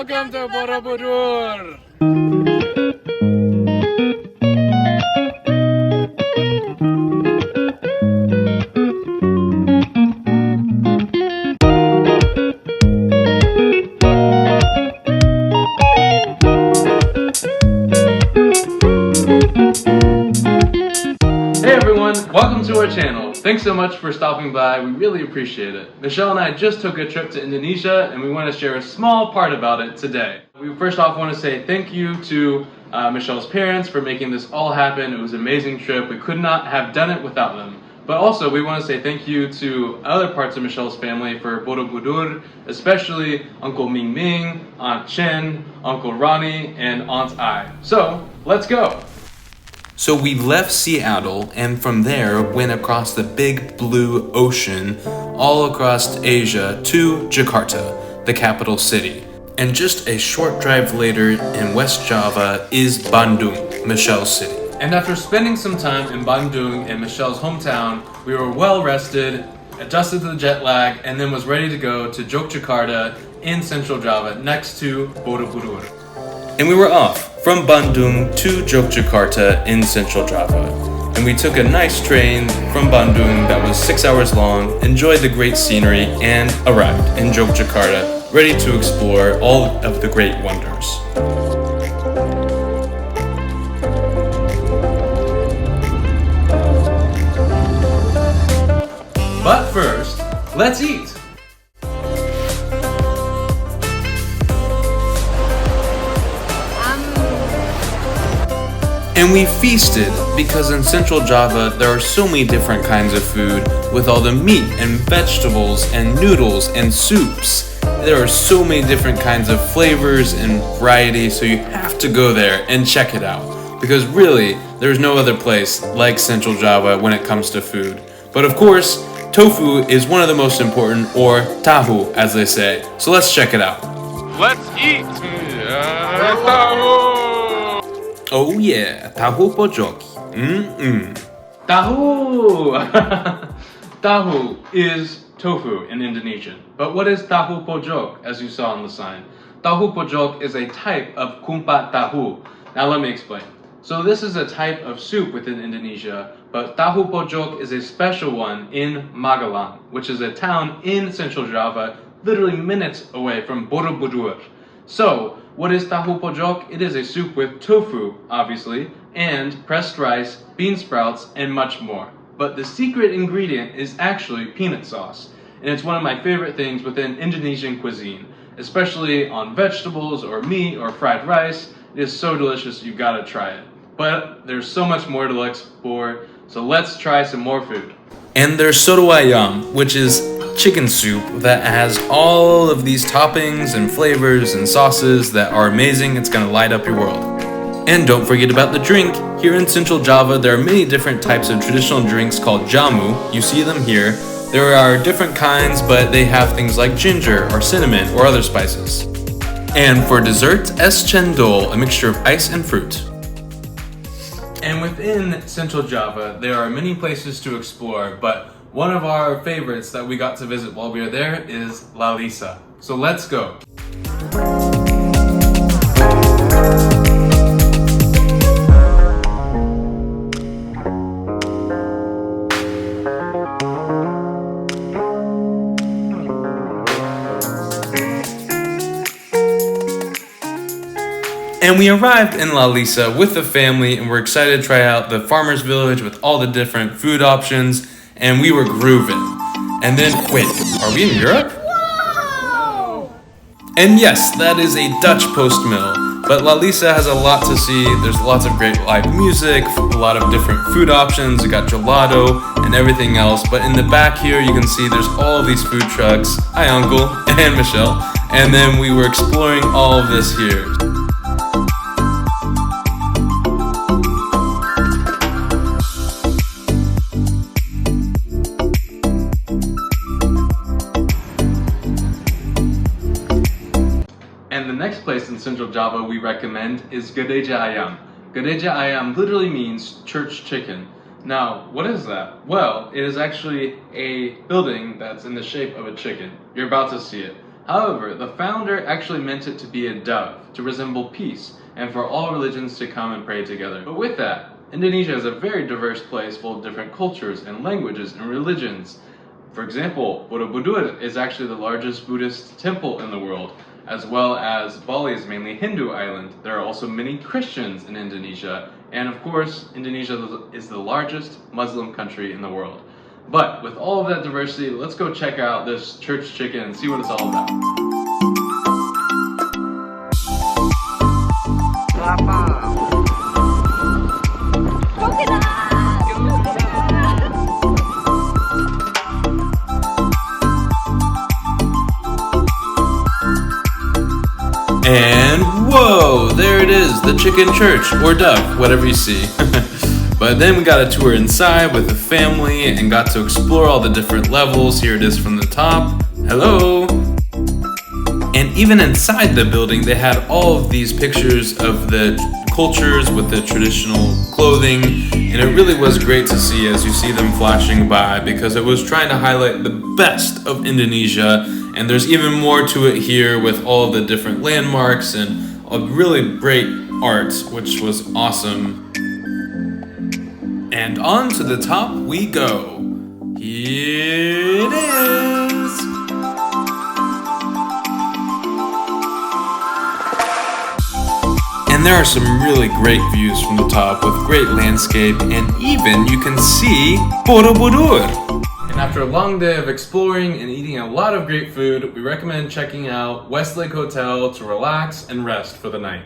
Welcome to Borobudur! Hey everyone, welcome to our channel. Thanks so much for stopping by, we really appreciate it. Michelle and I just took a trip to Indonesia and we want to share a small part about it today. We first off want to say thank you to Michelle's parents for making this all happen. It was an amazing trip, we could not have done it without them. But also we want to say thank you to other parts of Michelle's family for Borobudur, especially Uncle Ming Ming, Aunt Chen, Uncle Ronnie, and Aunt Ai. So, let's go! So we left Seattle and from there went across the big blue ocean all across Asia to Jakarta, the capital city. And just a short drive later in West Java is Bandung, Michelle's city. And after spending some time in Bandung and Michelle's hometown, we were well rested, adjusted to the jet lag, and then was ready to go to Yogyakarta in Central Java next to Borobudur. And we were off from Bandung to Yogyakarta in Central Java. And we took a nice train from Bandung that was 6 hours long, enjoyed the great scenery, and arrived in Yogyakarta, ready to explore all of the great wonders. But first, let's eat! And we feasted because in Central Java there are so many different kinds of food with all the meat and vegetables and noodles and soups. There are so many different kinds of flavors and varieties, so you have to go there and check it out. Because really, there's no other place like Central Java when it comes to food. But of course, tofu is one of the most important, or tahu as they say. So let's check it out. Let's eat! Tahu! Oh yeah, tahu pojok. Tahu! Tahu is tofu in Indonesian. But what is tahu pojok, as you saw on the sign? Tahu pojok is a type of kumpah tahu. Now let me explain. So this is a type of soup within Indonesia, but tahu pojok is a special one in Magelang, which is a town in Central Java, literally minutes away from Borobudur. So, what is tahu pojok? It is a soup with tofu, obviously, and pressed rice, bean sprouts, and much more. But the secret ingredient is actually peanut sauce, and it's one of my favorite things within Indonesian cuisine, especially on vegetables or meat or fried rice. It is so delicious, you gotta try it. But there's so much more to explore, so let's try some more food. And there's soto ayam, which is chicken soup that has all of these toppings and flavors and sauces that are amazing. It's gonna light up your world. And don't forget about the drink. Here in Central Java, there are many different types of traditional drinks called jamu. You see them here. There are different kinds, but they have things like ginger or cinnamon or other spices. And for dessert, es cendol, a mixture of ice and fruit. And within Central Java, there are many places to explore, but one of our favorites that we got to visit while we were there is Lisa. So let's go. And we arrived in Lisa with the family and we're excited to try out the farmer's village with all the different food options, and we were grooving. And then, wait, are we in Europe? Whoa! And yes, that is a Dutch post mill, but Lisa has a lot to see. There's lots of great live music, a lot of different food options, we got gelato and everything else, but in the back here you can see there's all of these food trucks. Hi Uncle and Michelle. And then we were exploring all of this here. And the next place in Central Java we recommend is Gereja Ayam. Gereja Ayam literally means church chicken. Now, what is that? Well, it is actually a building that's in the shape of a chicken. You're about to see it. However, the founder actually meant it to be a dove, to resemble peace, and for all religions to come and pray together. But with that, Indonesia is a very diverse place full of different cultures and languages and religions. For example, Borobudur is actually the largest Buddhist temple in the world, as well as Bali is mainly Hindu island. There are also many Christians in Indonesia, and of course, Indonesia is the largest Muslim country in the world. But with all of that diversity, let's go check out this church chicken and see what it's all about. And whoa, there it is, the chicken church, or dove, whatever you see. But then we got a tour inside with the family and got to explore all the different levels. Here it is from the top. Hello! And even inside the building, they had all of these pictures of the cultures with the traditional clothing. And it really was great to see as you see them flashing by, because it was trying to highlight the best of Indonesia. And there's even more to it here with all of the different landmarks and a really great art, which was awesome. And on to the top we go. Here it is. And there are some really great views from the top with great landscape, and even you can see Borobudur. And after a long day of exploring and eating a lot of great food, we recommend checking out Westlake Hotel to relax and rest for the night.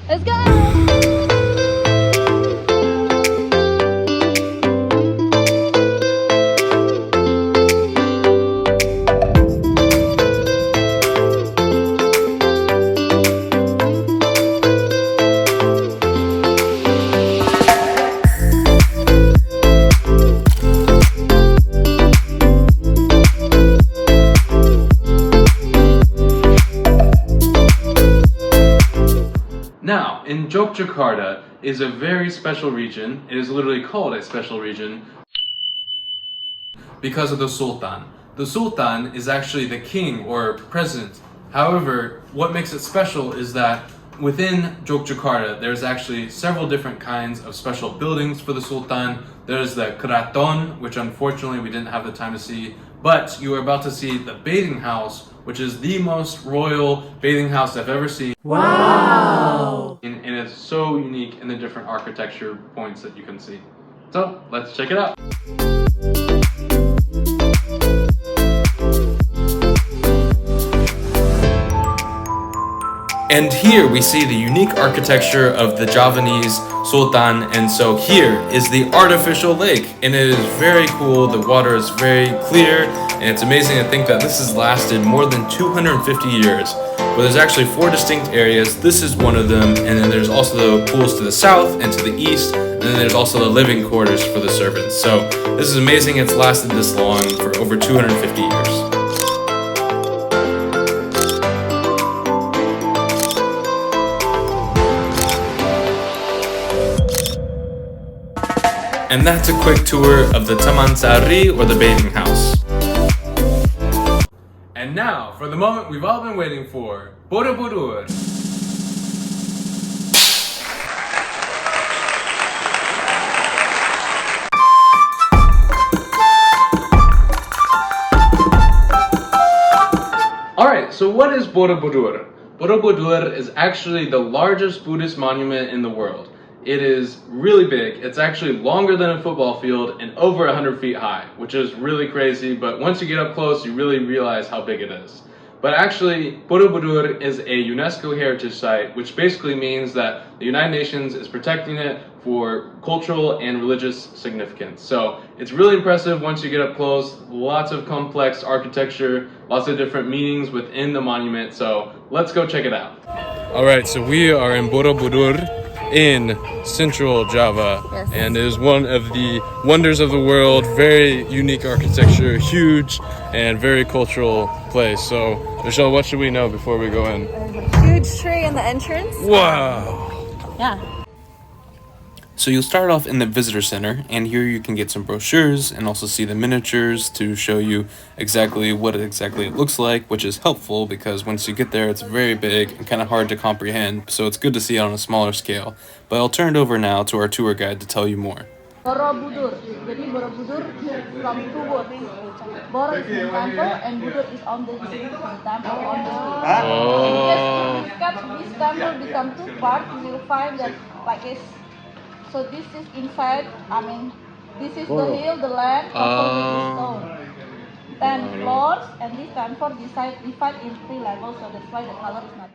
Let's go! Now, in Yogyakarta is a very special region. It is literally called a special region because of the Sultan. The Sultan is actually the king or president. However, what makes it special is that within Yogyakarta, there's actually several different kinds of special buildings for the Sultan. There's the Keraton, which unfortunately we didn't have the time to see, but you are about to see the bathing house, which is the most royal bathing house I've ever seen. Wow! And it's so unique in the different architecture points that you can see. So, let's check it out. And here we see the unique architecture of the Javanese Sultan, and so here is the artificial lake, and it is very cool. The water is very clear, and it's amazing to think that this has lasted more than 250 years. But there's actually 4 distinct areas. This is one of them, and then there's also the pools to the south and to the east, and then there's also the living quarters for the servants. So this is amazing. It's lasted this long for over 250 years. And that's a quick tour of the Taman Sari, or the bathing house. And now, for the moment we've all been waiting for, Borobudur. Alright, so what is Borobudur? Borobudur is actually the largest Buddhist monument in the world. It is really big. It's actually longer than a football field and over 100 feet high, which is really crazy, but once you get up close, you really realize how big it is. But actually, Borobudur is a UNESCO heritage site, which basically means that the United Nations is protecting it for cultural and religious significance. So it's really impressive once you get up close. Lots of complex architecture, lots of different meanings within the monument. So let's go check it out. All right, so we are in Borobudur in central Java. Yes. And it is one of the wonders of the world. Very unique architecture, huge and very cultural place. So Michelle, what should we know before we go in? Huge tree in the entrance. Wow. Yeah. So you'll start off in the visitor center, and here you can get some brochures and also see the miniatures to show you exactly what it looks like, which is helpful because once you get there it's very big and kind of hard to comprehend, so it's good to see it on a smaller scale. But I'll turn it over now to our tour guide to tell you more. Borobudur. Jadi Borobudur from two words. Boro is the temple and Budur is on the temple on the street. Oh. Because if you cut this temple become two parts, you will find that like this. So this is inside, this is the hill, the land, covered with stone. 10 floors, and this 10 floors divide in 3 levels, so that's why the color is not.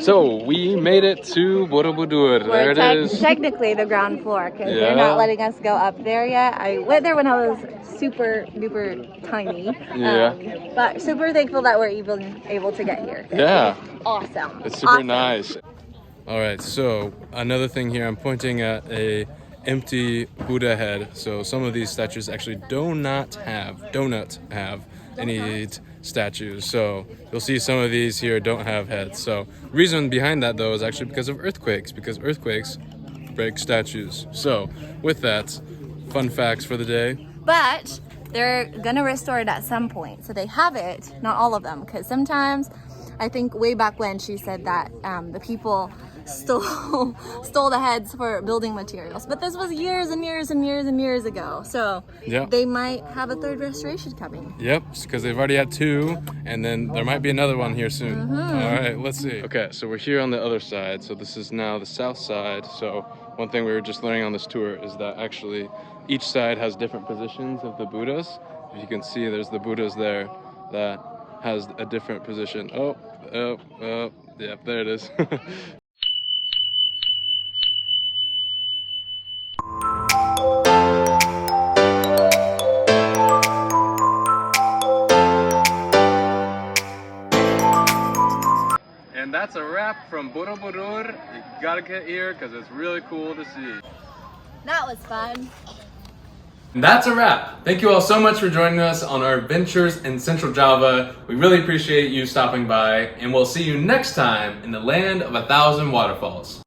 So we made it to Borobudur. There it is. Technically the ground floor, because they're not letting us go up there yet. I went there when I was super duper tiny. But super thankful that we're even able to get here. Yeah. Awesome. It's super Awesome. nice. All right, so another thing here, I'm pointing at a empty Buddha head. So some of these statues actually do not have any statues. So you'll see some of these here don't have heads. So reason behind that though is actually because of earthquakes, because earthquakes break statues. So with that, fun facts for the day. But they're gonna restore it at some point. So they have it, not all of them, because sometimes, I think way back when she said that the people stole the heads for building materials. But this was years and years and years and years ago. So they might have a third restoration coming. Yep, because they've already had 2, and then there might be another one here soon. All right, let's see. Okay, so we're here on the other side. So this is now the south side. So one thing we were just learning on this tour is that actually each side has different positions of the Buddhas. If you can see, there's the Buddhas there that has a different position. Yeah, there it is. And that's a wrap from Borobudur. You gotta get here because it's really cool to see. That was fun. And that's a wrap. Thank you all so much for joining us on our adventures in Central Java. We really appreciate you stopping by, and we'll see you next time in the land of 1,000 waterfalls.